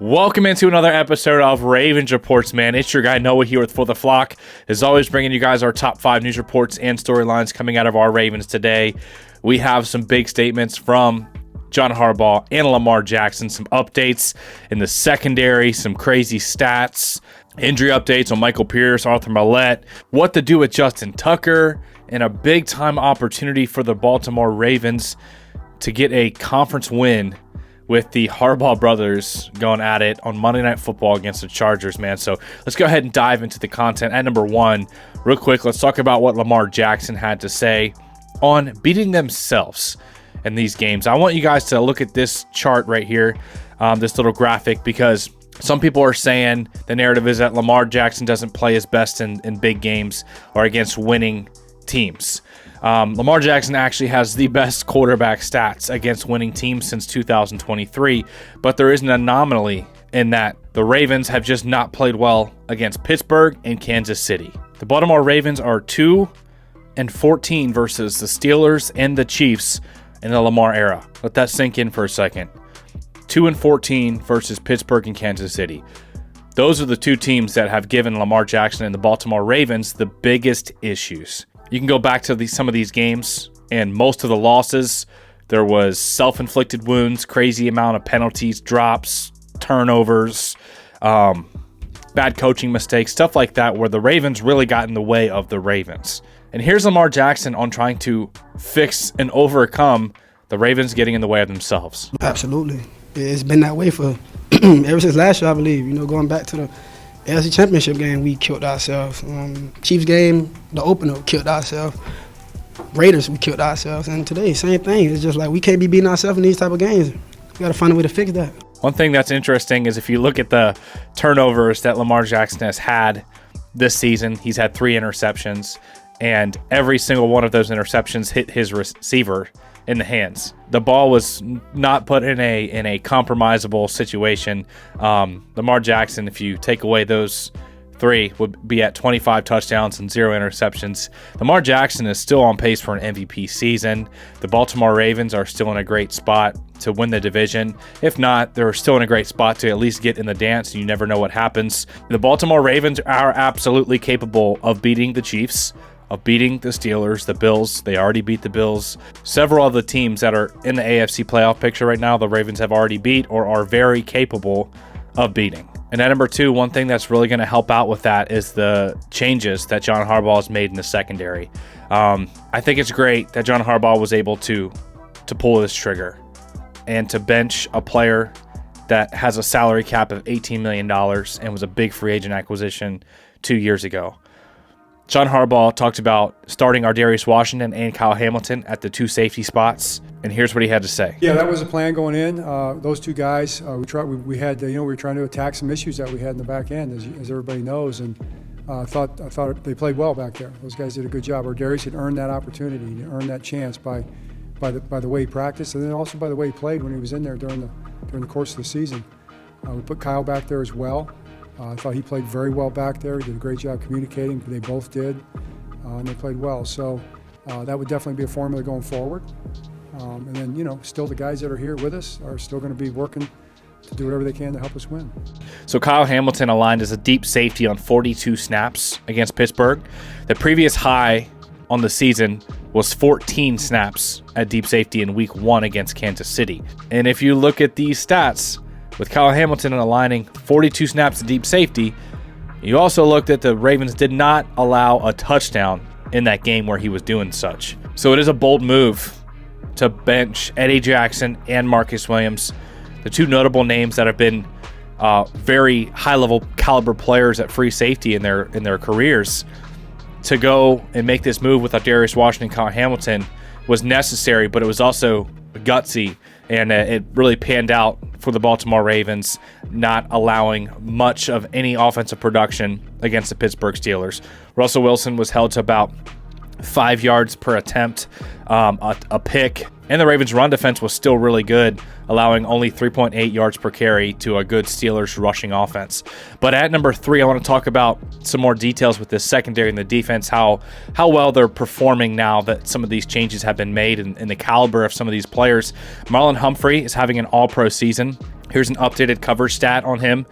Welcome into another episode of Ravens Reports, man. It's your guy Noah here with For the Flock. As always, bringing you guys our top 5 news reports and storylines coming out of our Ravens today. We have some big statements from John Harbaugh and Lamar Jackson, some updates in the secondary, some crazy stats, injury updates on Michael Pierce, Arthur Mallett, what to do with Justin Tucker, and a big-time opportunity for the Baltimore Ravens to get a conference win with the Harbaugh brothers going at it on Monday Night Football against the Chargers, man. So let's go ahead and dive into the content. At number 1, real quick, let's talk about what Lamar Jackson had to say on beating themselves in these games. I want you guys to look at this chart right here, this little graphic, because some people are saying the narrative is that Lamar Jackson doesn't play his best in big games or against winning teams. Lamar Jackson actually has the best quarterback stats against winning teams since 2023, but there is an anomaly in that the Ravens have just not played well against Pittsburgh and Kansas City. The Baltimore Ravens are 2-14 versus the Steelers and the Chiefs in the Lamar era. Let that sink in for a second. 2-14 versus Pittsburgh and Kansas City. Those are the two teams that have given Lamar Jackson and the Baltimore Ravens the biggest issues. You can go back to some of these games, and most of the losses, there was self-inflicted wounds, crazy amount of penalties, drops, turnovers, bad coaching mistakes, stuff like that, where the Ravens really got in the way of the Ravens. And here's Lamar Jackson on trying to fix and overcome the Ravens getting in the way of themselves. Absolutely. It's been that way for ever since last year, I believe. Going back to the AFC Championship game, we killed ourselves. Chiefs game, the opener, we killed ourselves. Raiders, we killed ourselves. And today, same thing. It's just like we can't be beating ourselves in these type of games. We got to find a way to fix that. One thing that's interesting is if you look at the turnovers that Lamar Jackson has had this season, he's had 3 interceptions, and every single one of those interceptions hit his receiver in the hands. The ball was not put in a compromisable situation. Lamar Jackson, if you take away those 3, would be at 25 touchdowns and 0 interceptions. Lamar Jackson is still on pace for an MVP season. The Baltimore Ravens are still in a great spot to win the division. If not, they're still in a great spot to at least get in the dance. You never know what happens. The Baltimore Ravens are absolutely capable of beating the Chiefs, of beating the Steelers, the Bills. They already beat the Bills. Several of the teams that are in the AFC playoff picture right now, the Ravens have already beat or are very capable of beating. And at number 2, one thing that's really going to help out with that is the changes that John Harbaugh has made in the secondary. I think it's great that John Harbaugh was able to pull this trigger and to bench a player that has a salary cap of $18 million and was a big free agent acquisition 2 years ago. John Harbaugh talked about starting Ardarius Washington and Kyle Hamilton at the 2 safety spots, and here's what he had to say. Yeah, that was the plan going in. Those 2 guys, we were trying to attack some issues that we had in the back end, as everybody knows, and I thought they played well back there. Those guys did a good job. Ardarius had earned that opportunity, he earned that chance by the way he practiced, and then also by the way he played when he was in there during the course of the season. We put Kyle back there as well. I thought he played very well back there. He did a great job communicating. They both did, and they played well. So that would definitely be a formula going forward. And then, still the guys that are here with us are still going to be working to do whatever they can to help us win. So Kyle Hamilton aligned as a deep safety on 42 snaps against Pittsburgh. The previous high on the season was 14 snaps at deep safety in week 1 against Kansas City. And if you look at these stats, with Kyle Hamilton aligning 42 snaps to deep safety, you also looked at the Ravens did not allow a touchdown in that game where he was doing such. So it is a bold move to bench Eddie Jackson and Marcus Williams, the 2 notable names that have been very high-level caliber players at free safety in their careers. To go and make this move with Ardarius Washington and Kyle Hamilton was necessary, but it was also gutsy, and it really panned out for the Baltimore Ravens, not allowing much of any offensive production against the Pittsburgh Steelers. Russell Wilson was held to about 5 yards per attempt, a pick, and the Ravens' run defense was still really good, allowing only 3.8 yards per carry to a good Steelers rushing offense. But at number 3, I want to talk about some more details with this secondary and the defense, how well they're performing now that some of these changes have been made and the caliber of some of these players. Marlon Humphrey is having an all-pro season. Here's an updated coverage stat on him.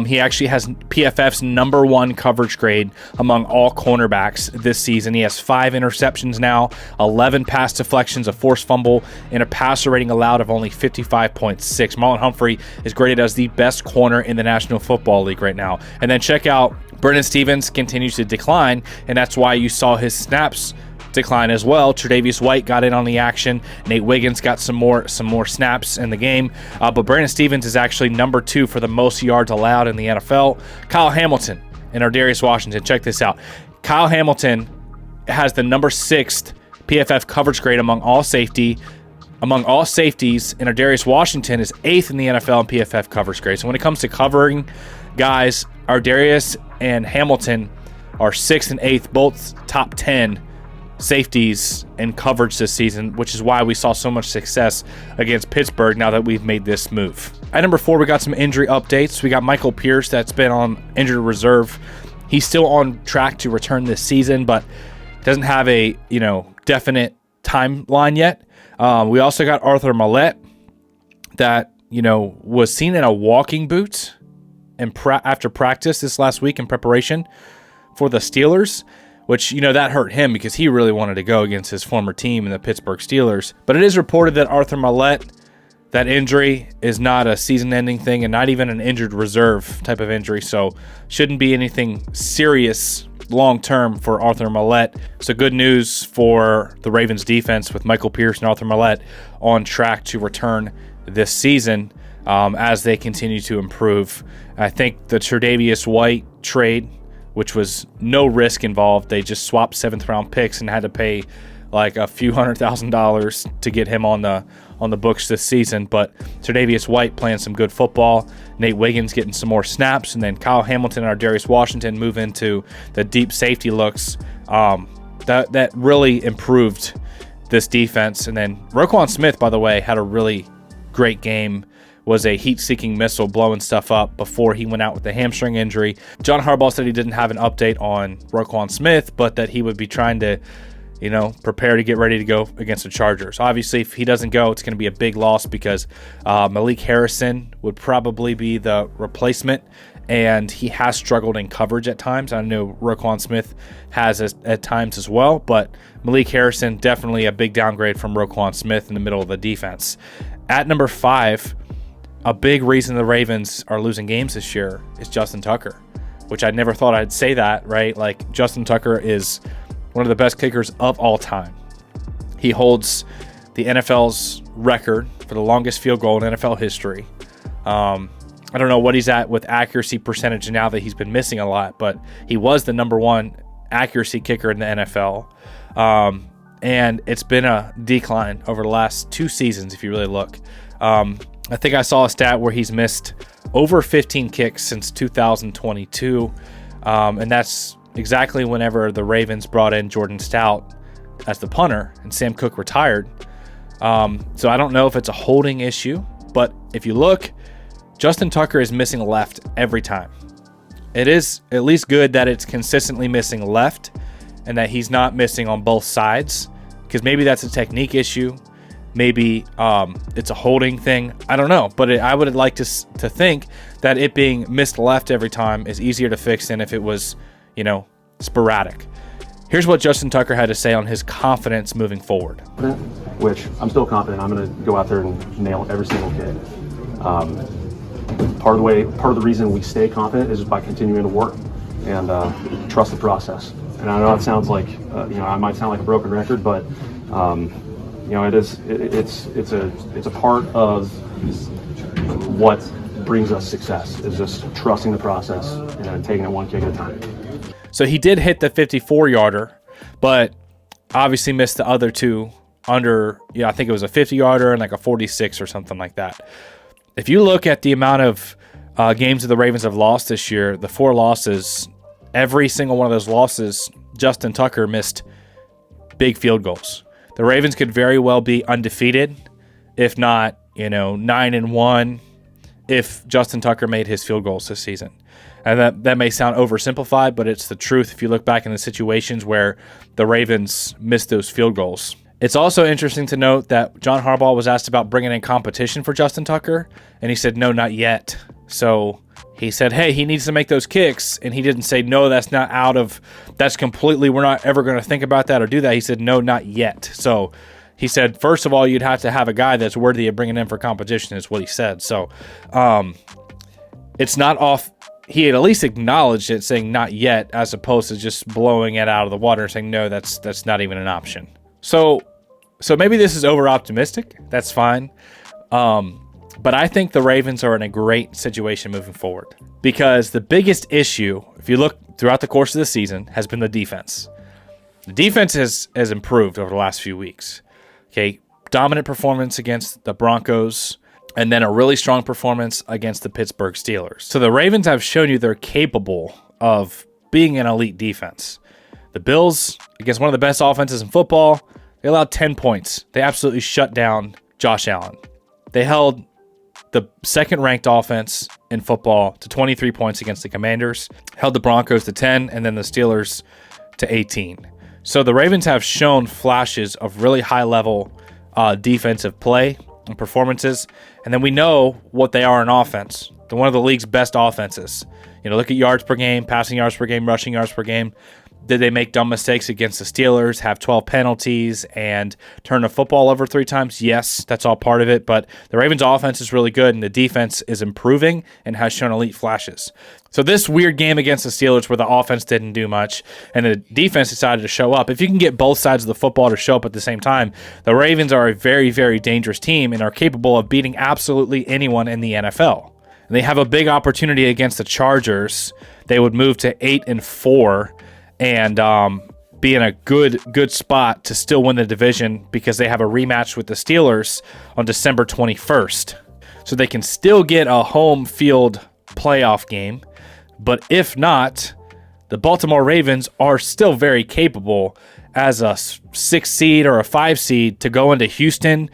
He actually has PFF's #1 coverage grade among all cornerbacks this season. He has 5 interceptions now, 11 pass deflections, a forced fumble, and a passer rating allowed of only 55.6. Marlon Humphrey is graded as the best corner in the National Football League right now. And then check out Brennan Stevens continues to decline, and that's why you saw his snaps decline as well. Tre'Davious White got in on the action. Nate Wiggins got some more snaps in the game. But Brandon Stevens is actually #2 for the most yards allowed in the NFL. Kyle Hamilton and Ardarius Washington. Check this out. Kyle Hamilton has the #6 PFF coverage grade among all safeties, and Ardarius Washington is 8th in the NFL in PFF coverage grade. So when it comes to covering guys, Ardarius and Hamilton are 6th and 8th, both top 10 safeties in coverage this season, which is why we saw so much success against Pittsburgh now that we've made this move. At #4, we got some injury updates. We got Michael Pierce that's been on injured reserve. He's still on track to return this season, but doesn't have a definite timeline yet. We also got Arthur Mallette that was seen in a walking boot after practice this last week in preparation for the Steelers, which, that hurt him because he really wanted to go against his former team in the Pittsburgh Steelers. But it is reported that Arthur Mallette, that injury is not a season-ending thing and not even an injured reserve type of injury, so shouldn't be anything serious long-term for Arthur Mallette. So good news for the Ravens defense with Michael Pierce and Arthur Mallette on track to return this season as they continue to improve. I think the Tre'Davious White trade, which was no risk involved, they just swapped 7th-round picks and had to pay like a few $100,000 to get him on the books this season. But Tre'Davious White playing some good football, Nate Wiggins getting some more snaps, and then Kyle Hamilton and Ardarius Washington move into the deep safety looks. That really improved this defense. And then Roquan Smith, by the way, had a really great game. Was a heat-seeking missile blowing stuff up before he went out with a hamstring injury. John Harbaugh said he didn't have an update on Roquan Smith, but that he would be trying to, prepare to get ready to go against the Chargers. Obviously, if he doesn't go, it's going to be a big loss because Malik Harrison would probably be the replacement, and he has struggled in coverage at times. I know Roquan Smith has at times as well, but Malik Harrison, definitely a big downgrade from Roquan Smith in the middle of the defense. At #5, a big reason the Ravens are losing games this year is Justin Tucker, which I never thought I'd say that, right? Like, Justin Tucker is one of the best kickers of all time. He holds the NFL's record for the longest field goal in NFL history. I don't know what he's at with accuracy percentage now that he's been missing a lot, but he was the #1 accuracy kicker in the NFL. And it's been a decline over the last 2 seasons, if you really look. I think I saw a stat where he's missed over 15 kicks since 2022, and that's exactly whenever the Ravens brought in Jordan Stout as the punter and Sam Cook retired. So I don't know if it's a holding issue, but if you look, Justin Tucker is missing left every time. It is at least good that it's consistently missing left and that he's not missing on both sides, because maybe that's a technique issue. Maybe it's a holding thing. I don't know. But I would like to think that it being missed left every time is easier to fix than if it was, sporadic. Here's what Justin Tucker had to say on his confidence moving forward. Which I'm still confident I'm going to go out there and nail every single kid. Part of the reason we stay confident is by continuing to work and trust the process. And I know it sounds like, I might sound like a broken record, but it's a part of what brings us success, is just trusting the process and taking it one kick at a time. So he did hit the 54-yarder, but obviously missed the other two under, I think it was a 50-yarder and like a 46 or something like that. If you look at the amount of games that the Ravens have lost this year, the 4 losses, every single one of those losses, Justin Tucker missed big field goals. The Ravens could very well be undefeated, if not, 9-1, if Justin Tucker made his field goals this season. And that may sound oversimplified, but it's the truth if you look back in the situations where the Ravens missed those field goals. It's also interesting to note that John Harbaugh was asked about bringing in competition for Justin Tucker, and he said, no, not yet. So he said, hey, he needs to make those kicks, and he didn't say, no, that's completely, we're not ever going to think about that or do that. He said, no, not yet. So he said, first of all, you'd have to have a guy that's worthy of bringing in for competition is what he said. So it's not off. He had at least acknowledged it, saying not yet, as opposed to just blowing it out of the water and saying, no, that's not even an option. So maybe this is over optimistic. That's fine. But I think the Ravens are in a great situation moving forward, because the biggest issue, if you look throughout the course of the season, has been the defense. The defense has improved over the last few weeks. Okay, dominant performance against the Broncos, and then a really strong performance against the Pittsburgh Steelers. So the Ravens have shown you they're capable of being an elite defense. The Bills, against one of the best offenses in football, they allowed 10 points. They absolutely shut down Josh Allen. They held the second-ranked offense in football to 23 points against the Commanders, held the Broncos to 10, and then the Steelers to 18. So the Ravens have shown flashes of really high-level defensive play and performances, and then we know what they are in offense. They're one of the league's best offenses. Look at yards per game, passing yards per game, rushing yards per game. Did they make dumb mistakes against the Steelers, have 12 penalties, and turn the football over 3 times? Yes, that's all part of it, but the Ravens' offense is really good, and the defense is improving and has shown elite flashes. So this weird game against the Steelers where the offense didn't do much and the defense decided to show up, if you can get both sides of the football to show up at the same time, the Ravens are a very, very dangerous team and are capable of beating absolutely anyone in the NFL. And they have a big opportunity against the Chargers. They would move to 8-4 and be in a good spot to still win the division, because they have a rematch with the Steelers on December 21st. So they can still get a home field playoff game. But if not, the Baltimore Ravens are still very capable as a 6 seed or a 5 seed to go into Houston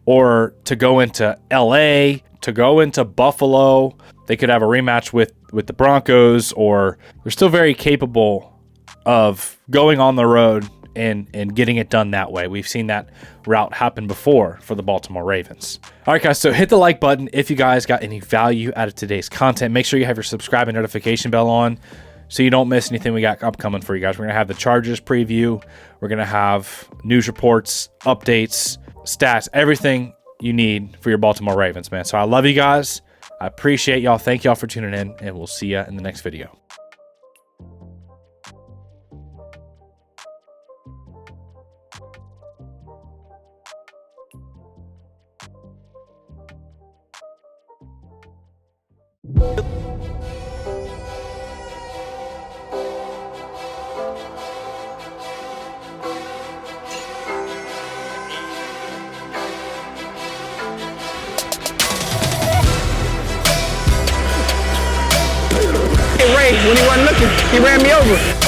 or to go into LA, to go into Buffalo. They could have a rematch with the Broncos, or they're still very capable of going on the road and getting it done that way. We've seen that route happen before for the Baltimore Ravens. All right, guys, so hit the like button if you guys got any value out of today's content. Make sure you have your subscribe and notification bell on so you don't miss anything we got upcoming for you guys. We're going to have the Chargers preview. We're going to have news reports, updates, stats, everything you need for your Baltimore Ravens, man. So I love you guys. I appreciate y'all. Thank y'all for tuning in, and we'll see you in the next video. When he wasn't looking, he ran me over.